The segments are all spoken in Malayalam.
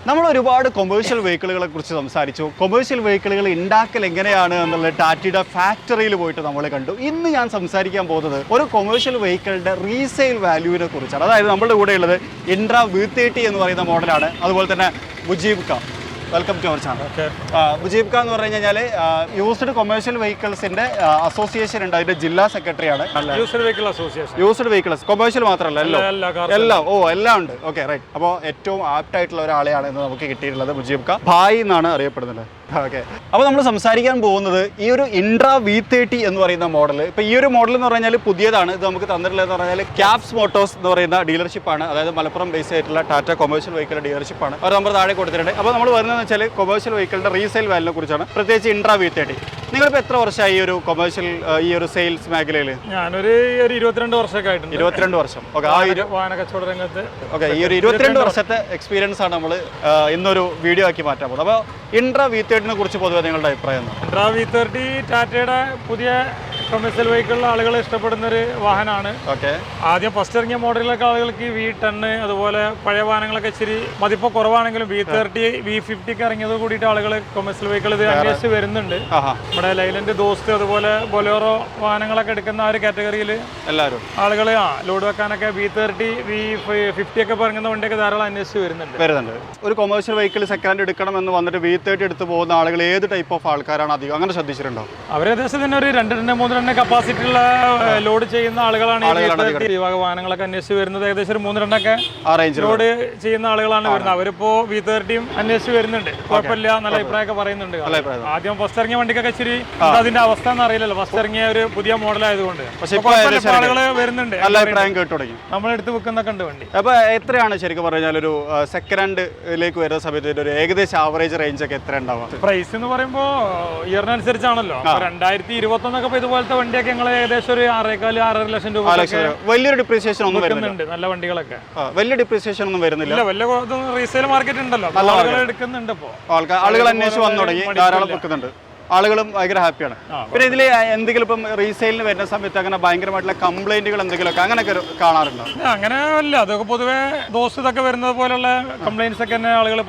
നമ്മൾ ഒരുപാട് കൊമേഴ്ഷ്യൽ വെഹിക്കിളുകളെ കുറിച്ച് സംസാരിച്ചു. കൊമേഴ്ഷ്യൽ വെഹിക്കിളുകൾ ഉണ്ടാക്കൽ എങ്ങനെയാണ് എന്നുള്ളത് ടാറ്റയുടെ ഫാക്ടറിയിൽ പോയിട്ട് നമ്മൾ കണ്ടു. ഇന്ന് ഞാൻ സംസാരിക്കാൻ പോകുന്നത് ഒരു കൊമേഴ്ഷ്യൽ വെഹിക്കിളിൻ്റെ റീസെയിൽ വാല്യൂവിനെ കുറിച്ചാണ്. അതായത് നമ്മുടെ കൂടെയുള്ളത് ഇൻട്ര V30 എന്ന് പറയുന്ന മോഡലാണ്. അതുപോലെ തന്നെ Mujeeb Khan, welcome to our channel. Mujeeb Khan എന്ന് പറഞ്ഞു കഴിഞ്ഞാൽ യൂസ്ഡ് കൊമേഴ്ഷ്യൽ വെഹിക്കിൾസിന്റെ അസോസിയേഷൻ ഉണ്ട്, അതിന്റെ ജില്ലാ സെക്രട്ടറിയാണ്. യൂസ്ഡ് വെഹിക്കിൾസ് കൊമേഴ്ഷ്യൽ മാത്രമല്ല, എല്ലാം ഉണ്ട്. Okay, right. അപ്പോൾ ഏറ്റവും ആപ്റ്റ് ആയിട്ടുള്ള ഒരാളെയാണ് ഇന്ന് നമുക്ക് കിട്ടിയിട്ടുള്ളത്. മുജീബ് ഖാൻ ഭായ് എന്നാണ് അറിയപ്പെടുന്നത്. ഓക്കെ, അപ്പോൾ നമ്മൾ സംസാരിക്കാൻ പോകുന്നത് ഈ ഒരു ഇൻട്ര V30 എന്ന് പറയുന്ന മോഡൽ. ഇപ്പോൾ ഈ ഒരു മോഡൽ എന്ന് പറഞ്ഞാൽ പുതിയതാണ്. ഇത് നമുക്ക് തന്നിട്ടുള്ളതെന്ന് പറഞ്ഞാൽ ക്യാപ്സ് മോട്ടോഴ്സ് എന്ന് പറയുന്ന ഡീലർഷിപ്പാണ്. അതായത് മലപ്പുറം ബേസ് ആയിട്ടുള്ള ടാറ്റ കൊമേഴ്ഷ്യൽ വെഹിക്കിൾ ഡീലർഷിപ്പാണ്. ഒരു നമ്പർ താഴെ കൊടുത്തിട്ടുണ്ട്. അപ്പോൾ നമ്മൾ വരുന്നതെന്ന് വെച്ചാൽ കൊമേഴ്ഷ്യൽ വെഹിക്കിളിൻ്റെ റീസെയിൽ വാല്യൂനെ കുറിച്ചാണ്, പ്രത്യേകിച്ച് ഇൻട്ര V30. നിങ്ങളിപ്പോൾ എത്ര വർഷമായി ഈ ഒരു കൊമേഴ്ഷ്യൽ ഈ ഒരു സെയിൽസ് മേഖലയിൽ? ഞാനൊരു 22 വർഷമൊക്കെ ആയിട്ടുണ്ട്. 22 വർഷം. ഓക്കെ, വാഹന കച്ചവട രംഗത്ത്. ഓക്കെ, ഈ ഒരു 22 വർഷത്തെ എക്സ്പീരിയൻസ് ആണ് നമ്മൾ ഇന്നൊരു വീഡിയോ ആക്കി മാറ്റാൻ പോകുന്നത്. അപ്പോൾ ഇൻട്ര V30നെ കുറിച്ച് പൊതുവെ നിങ്ങളുടെ അഭിപ്രായം? ഇൻട്ര V30 ടാറ്റയുടെ പുതിയ കൊമേഴ്ഷ്യൽ വെഹിക്കിളിലെ ആളുകൾ ഇഷ്ടപ്പെടുന്ന ഒരു വാഹനമാണ്. ഓക്കെ, ആദ്യം ഫസ്റ്റ് ഇറങ്ങിയ മോഡലിലൊക്കെ ആളുകൾക്ക് V10 അതുപോലെ പഴയ വാഹനങ്ങളൊക്കെ ഇച്ചിരി മതിപ്പ് കുറവാണെങ്കിലും V30 V50 ഒക്കെ ഇറങ്ങിയത് കൂടിയിട്ട് ആളുകൾ കൊമേഴ്ഷ്യൽ വെഹിക്കിൾ ഇത് അന്വേഷിച്ച് വരുന്നുണ്ട്. നമ്മുടെ ലൈലൻഡ് ദോസ്ത് അതുപോലെ ബൊലേറോ വാഹനങ്ങളൊക്കെ എടുക്കുന്ന ആ ഒരു കാറ്റഗറിയിൽ എല്ലാവരും ആളുകൾ ലോഡ് വെക്കാനൊക്കെ V30 V50 ഒക്കെ ഇറങ്ങുന്ന വണ്ടിയൊക്കെ ധാരാളം അന്വേഷിച്ച് വരുന്നുണ്ട്. ഒരു കൊമേഴ്ഷ്യൽ വെഹിക്കിൾ സെക്കൻഡ് എടുക്കണം എന്ന് വന്നിട്ട് V30 എടുത്ത് പോകുന്ന ആളുകൾ ഏത് ടൈപ്പ് ഓഫ് ആൾക്കാരാണ് അധികം? അങ്ങനെ ശ്രദ്ധിച്ചിട്ടുണ്ടോ? അവർ ഏകദേശം തന്നെ ഒരു 2-3 കപ്പാസിറ്റി ഉള്ള ലോഡ് ചെയ്യുന്ന ആളുകളാണ് ഈ വാഹനങ്ങളൊക്കെ അന്വേഷിച്ച് വരുന്നത്. ഏകദേശം ഒരു 3 ലോഡ് ചെയ്യുന്ന ആളുകളാണ് വരുന്നത്. അവരിപ്പോ V30 അന്വേഷിച്ച് വരുന്നുണ്ട്. കുഴപ്പമില്ല, നല്ല അഭിപ്രായമൊക്കെ പറയുന്നുണ്ട്. ആദ്യം ഫസ്റ്റ് ഇറങ്ങിയ വണ്ടിക്കൊക്കെ ഇച്ചിരി അതിന്റെ അവസ്ഥ ഒന്നും അറിയില്ലല്ലോ, ഫസ്റ്റ് ഇറങ്ങിയ ഒരു പുതിയ മോഡൽ ആയതുകൊണ്ട്. ആളുകള് വരുന്നുണ്ട്, നല്ല അഭിപ്രായം കേട്ടു തുടങ്ങി. നമ്മളെടുത്ത് വെക്കുന്നൊക്കെ ഉണ്ട് വണ്ടി. അപ്പൊ എത്രയാണ് ശരിക്കും പറഞ്ഞാൽ ഒരു സെക്കൻഡ് ലേക്ക് വരുന്ന സമയത്ത് ഒരു ഏകദേശം ആവറേജ് റേഞ്ച് ഒക്കെ എത്ര ഉണ്ടാവും? പ്രൈസ് എന്ന് പറയുമ്പോൾ ഇയറിനനുസരിച്ചാണല്ലോ. 2021 ഇതുപോലത്തെ വണ്ടിയൊക്കെ ഞങ്ങൾ ഏകദേശം ഒരു 6.5-6.5 ലക്ഷം രൂപ. വലിയൊരു ഡിപ്രീസിയേഷൻ ഒന്നും വരുന്നുണ്ട്. നല്ല വണ്ടികളൊക്കെ വലിയ ഡിപ്രീസിയേഷൻ ഒന്നും വരുന്നില്ല. വലിയ റീസെയിൽ മാർക്കറ്റ് ഉണ്ടല്ലോ, ആളുകൾ എടുക്കുന്നുണ്ട്. ഇപ്പോൾ ആളുകൾ അന്വേഷിച്ച് വന്നു തുടങ്ങി, ധാരാളം വെക്കുന്നുണ്ട്. ആളുകളും ഭയങ്കര ഹാപ്പിയാണ്. പിന്നെ ഇതിൽ എന്തെങ്കിലും ഇപ്പം റീസെയിലിന് വരുന്ന സമയത്ത് അങ്ങനെ ഭയങ്കരമായിട്ടുള്ള കംപ്ലൈന്റുകൾ എന്തെങ്കിലുമൊക്കെ അങ്ങനെയൊക്കെ കാണാറുണ്ടോ? അങ്ങനെ അല്ല, അതൊക്കെ പൊതുവെ ദോസ് ഇതൊക്കെ വരുന്നത് പോലുള്ള കംപ്ലൈന്റ്സ് ഒക്കെ തന്നെ ആളുകൾ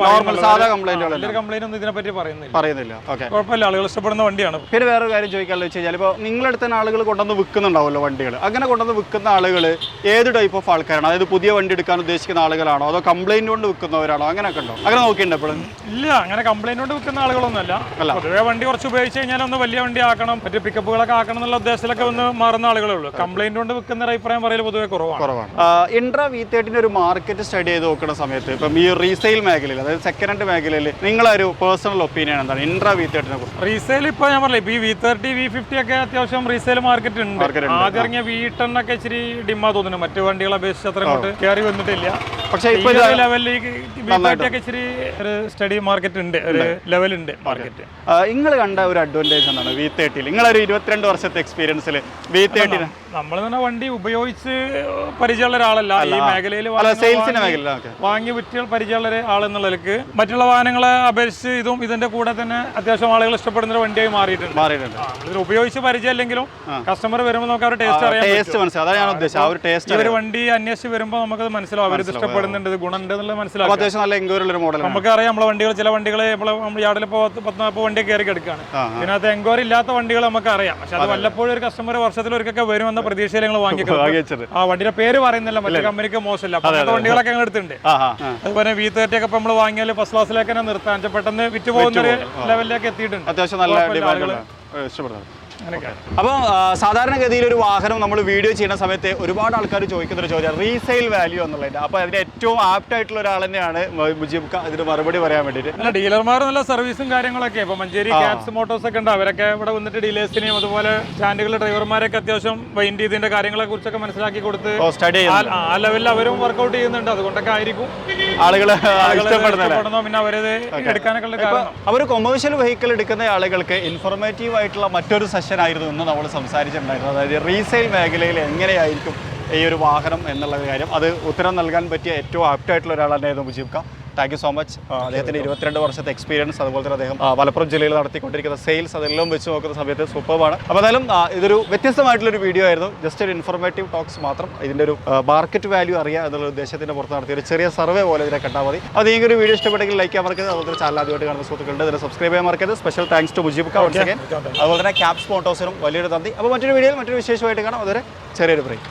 സാധാ കംപ്ലൈന്റുകൾ കംപ്ലൈന്റ് ഒന്നും ഇതിനെപ്പറ്റി പറയുന്നില്ല. ഓക്കെ, കുഴപ്പമില്ല, ആളുകൾ ഇഷ്ടപ്പെടുന്ന വണ്ടിയാണ്. പിന്നെ വേറൊരു കാര്യം ചോദിക്കാമെന്ന് വെച്ച് കഴിഞ്ഞാൽ, ഇപ്പോൾ നിങ്ങളടുത്ത് തന്നെ ആളുകൾ കൊണ്ടുവന്ന് വിൽക്കുന്നുണ്ടാവുമല്ലോ വണ്ടികൾ. അങ്ങനെ കൊണ്ടുവന്ന് വിൽക്കുന്ന ആളുകൾ ഏത് ടൈപ്പ് ഓഫ് ആൾക്കാരാണ്? അതായത് പുതിയ വണ്ടി എടുക്കാൻ ഉദ്ദേശിക്കുന്ന ആളുകളാണോ അതോ കംപ്ലൈന്റ് കൊണ്ട് വിൽക്കുന്നവരാണോ? അങ്ങനെയൊക്കെ ഉണ്ടോ? അങ്ങനെ നോക്കിയിട്ടുണ്ട് എപ്പോഴും? ഇല്ല, അങ്ങനെ കംപ്ലൈന്റ് കൊണ്ട് വിൽക്കുന്ന ആളുകളൊന്നും അല്ല. പൊതുവെ വണ്ടി കുറച്ച് ഉപയോഗിച്ച് കഴിഞ്ഞാൽ ഒന്ന് വലിയ വണ്ടി ആക്കണം, മറ്റു പിക്കപ്പുകളൊക്കെ ആക്കണം എന്നുള്ള ഉദ്ദേശത്തിലൊക്കെ ഒന്ന് മാറുന്ന ആളുകളേ ഉള്ളൂ. കംപ്ലൈന്റ് കൊണ്ട് വിൽക്കുന്ന അഭിപ്രായം പറയൽ പൊതുവെ കുറവാണ്. ഇൻട്ര V30 ഒരു മാർക്കറ്റ് സ്റ്റഡി ചെയ്ത് നോക്കുന്ന സമയത്ത് ഇപ്പം ഈ റീസെയിൽ മേഖലയിൽ, അതായത് സെക്കൻഡ് ഹാൻഡ് മേഖലയിൽ നിങ്ങളൊരു പേഴ്സണൽ ഒപ്പീനിയൻ എന്താണ് ഇൻട്ര V30നെ കുറിച്ച്? റീസെയിൽ ഇപ്പോൾ ഞാൻ പറഞ്ഞില്ല, ഈ V30 V50 ഒക്കെ അത്യാവശ്യം റീസെയിൽ മാർക്കറ്റ് ഉണ്ട്. ആദ്യം ഇറങ്ങിയ V10 ഒക്കെ ഇച്ചിരി ഡിമ്മാ തോന്നുന്നു, മറ്റു വണ്ടികളെ അപേക്ഷിച്ച് അത്ര അങ്ങോട്ട് കയറി വന്നിട്ടില്ല. പക്ഷേ ഇപ്പോൾ ലെവലിൽ V30 ഒക്കെ ഇച്ചിരി ഒരു സ്റ്റഡി മാർക്കറ്റ് ഉണ്ട്, ഒരു ലെവലുണ്ട് മാർക്കറ്റ്. നിങ്ങൾ കണ്ട ഒരു അഡ്വാൻറ്റേജ് എന്താണ് V30? നിങ്ങളൊരു 22 വർഷത്തെ എക്സ്പീരിയൻസിൽ V30 നമ്മൾ തന്നെ വണ്ടി ഉപയോഗിച്ച് പരിചയമുള്ള ഒരാളല്ല ഈ മേഖലയിൽ, വാങ്ങി വിറ്റ് പരിചയമുള്ള ആളെന്നുള്ളതിലേക്ക് മറ്റുള്ള വാഹനങ്ങളെ അപേക്ഷിച്ച് ഇതും ഇതിന്റെ കൂടെ തന്നെ അത്യാവശ്യം ആളുകൾ ഇഷ്ടപ്പെടുന്ന ഒരു വണ്ടിയായി മാറിയിട്ടുണ്ട്. ഇതിൽ ഉപയോഗിച്ച് പരിചയമില്ലെങ്കിലും കസ്റ്റമർ വരുമ്പോൾ നമുക്ക് അവരുടെ ടേസ്റ്റ് അറിയാം. ഒരു വണ്ടി അന്വേഷിച്ച് വരുമ്പോൾ നമുക്കത് മനസ്സിലാവും, അവരിത് ഇഷ്ടപ്പെടുന്നുണ്ട്, ഇത് ഗുണമുണ്ട് എന്നുള്ളത് മനസ്സിലാവും. നമുക്കറിയാം നമ്മളെ വണ്ടികൾ, ചില വണ്ടികൾ നമ്മൾ യാർഡിൽ 10-40 വണ്ടി കയറി കിടക്കുകയാണ്. ഇതിനകത്ത് എൻക്വയറി ഇല്ലാത്ത വണ്ടികൾ നമുക്ക് അറിയാം. പക്ഷെ അത് വല്ലപ്പോഴും ഒരു കസ്റ്റമർ വർഷത്തിൽ ഒരിക്കലൊക്കെ വരുമെന്ന പ്രതീക്ഷയിൽ ഞങ്ങൾ വാങ്ങിക്കുന്നത്. ആ വണ്ടിയുടെ പേര് പറയുന്നില്ല, മറ്റേ കമ്പനിക്ക് മോശമില്ല, അങ്ങനത്തെ വണ്ടികളൊക്കെ ഞങ്ങൾ എടുത്തിട്ടുണ്ട്. അതുപോലെ V30 ഒക്കെ നമ്മൾ വാങ്ങിയാൽ ഫസ്റ്റ് ക്ലാസ്സിലേക്ക് തന്നെ നിർത്താൻ പെട്ടെന്ന് വിറ്റ് പോകുന്ന ഒരു ലെവലിലേക്ക് എത്തിയിട്ടുണ്ട്. അത്യാവശ്യം നല്ല ഇഷ്ടപ്പെടുന്നത്. അപ്പോൾ സാധാരണഗതിയിൽ ഒരു വാഹനം നമ്മൾ വീഡിയോ ചെയ്യുന്ന സമയത്ത് ഒരുപാട് ആൾക്കാർ ചോദിക്കുന്നൊരു ചോദ്യം റീസെയിൽ വാല്യൂ എന്നുള്ളത്. അപ്പോൾ അതിന് ഏറ്റവും ആപ്റ്റ് ആയിട്ടുള്ള ഒരാൾ തന്നെയാണ് മുജീബ് ഖാൻ ഇതിന് മറുപടി പറയാൻ വേണ്ടിയിട്ട്. അല്ല, ഡീലർമാർ നല്ല സർവീസും കാര്യങ്ങളൊക്കെ ഇപ്പോൾ മഞ്ചേരി ക്യാപ്സ് മോട്ടോഴ്സ് ഒക്കെ ഉണ്ട്, അവരൊക്കെ ഇവിടെ വന്നിട്ട് ഡീലേഴ്സിനെയും അതുപോലെ സ്റ്റാൻഡുകളിലെ ഡ്രൈവർമാരൊക്കെ അത്യാവശ്യം വൈൻഡ് ചെയ്തതിന്റെ കാര്യങ്ങളെ കുറിച്ചൊക്കെ മനസ്സിലാക്കി കൊടുത്ത് ആ ലെവലിൽ അവരും വർക്ക്ഔട്ട് ചെയ്യുന്നുണ്ട്. അതുകൊണ്ടൊക്കെ ആയിരിക്കും ആളുകൾ ഇഷ്ടപ്പെടുന്നു. പിന്നെ അവരത് എടുക്കാനൊക്കെ ഉള്ള കാരണം അവർ കൊമേഴ്ഷ്യൽ വെഹിക്കിൾ എടുക്കുന്ന ആളുകൾക്ക് ഇൻഫോർമേറ്റീവ് ആയിട്ടുള്ള മറ്റൊരു സെഷനായിരുന്നു ഇന്ന് നമ്മൾ സംസാരിച്ചിട്ടുണ്ടായിരുന്നു. അതായത് റീസെയിൽ മേഖലയിൽ എങ്ങനെയായിരിക്കും ഈ ഒരു വാഹനം എന്നുള്ള കാര്യം, അത് ഉത്തരം നൽകാൻ പറ്റിയ ഏറ്റവും ആപ്റ്റായിട്ടുള്ള ഒരാളായിരുന്നു Mujeeb Khan. Thank you so much. അദ്ദേഹത്തിൻ്റെ 22 വർഷത്തെ എക്സ്പീരിയൻസ്, അതുപോലെ തന്നെ അദ്ദേഹം മലപ്പുറം ജില്ലയിൽ നടത്തിക്കൊണ്ടിരിക്കുന്ന സെയിൽസ്, അതെല്ലാം വെച്ച് നോക്കുന്ന സമയത്ത് സൂപ്പറാണ്. അപ്പോൾ എന്തായാലും ഇതൊരു വ്യത്യസ്തമായിട്ടുള്ളൊരു വീഡിയോ ആയിരുന്നു. ജസ്റ്റ് ഒരു ഇൻഫോർമേറ്റീവ് ടോക്സ് മാത്രം. ഇതിൻ്റെ ഒരു മാർക്കറ്റ് വാല്യൂ അറിയുക എന്നുള്ള ഉദ്ദേശത്തിൻ്റെ പുറത്ത് നടത്തിയ ഒരു ചെറിയ സർവേ പോലെ ഇതിനെ കണ്ടാൽ മതി. അത് ഈ ഒരു വീഡിയോ ഇഷ്ടപ്പെട്ടെങ്കിൽ ലൈക്ക് ചെയ്യാൻ മറക്കരുത്. അതുപോലെ ചാനൽ ആദ്യമായിട്ട് കാണുന്ന സുഹൃത്തുക്കളുണ്ട്, ഇതിനെ സബ്സ്ക്രൈബ് ചെയ്യാൻ മറക്കരുത്. Special thanks to Mujeeb Khan. അതുപോലെ തന്നെ ക്യാപ്സ് മോട്ടോസിനും വലിയൊരു നന്ദി. അപ്പോൾ മറ്റൊരു വീഡിയോയിൽ മറ്റൊരു വിശേഷമായിട്ട് കാണാം. അതുവരെ ചെറിയൊരു ബ്രേക്ക്.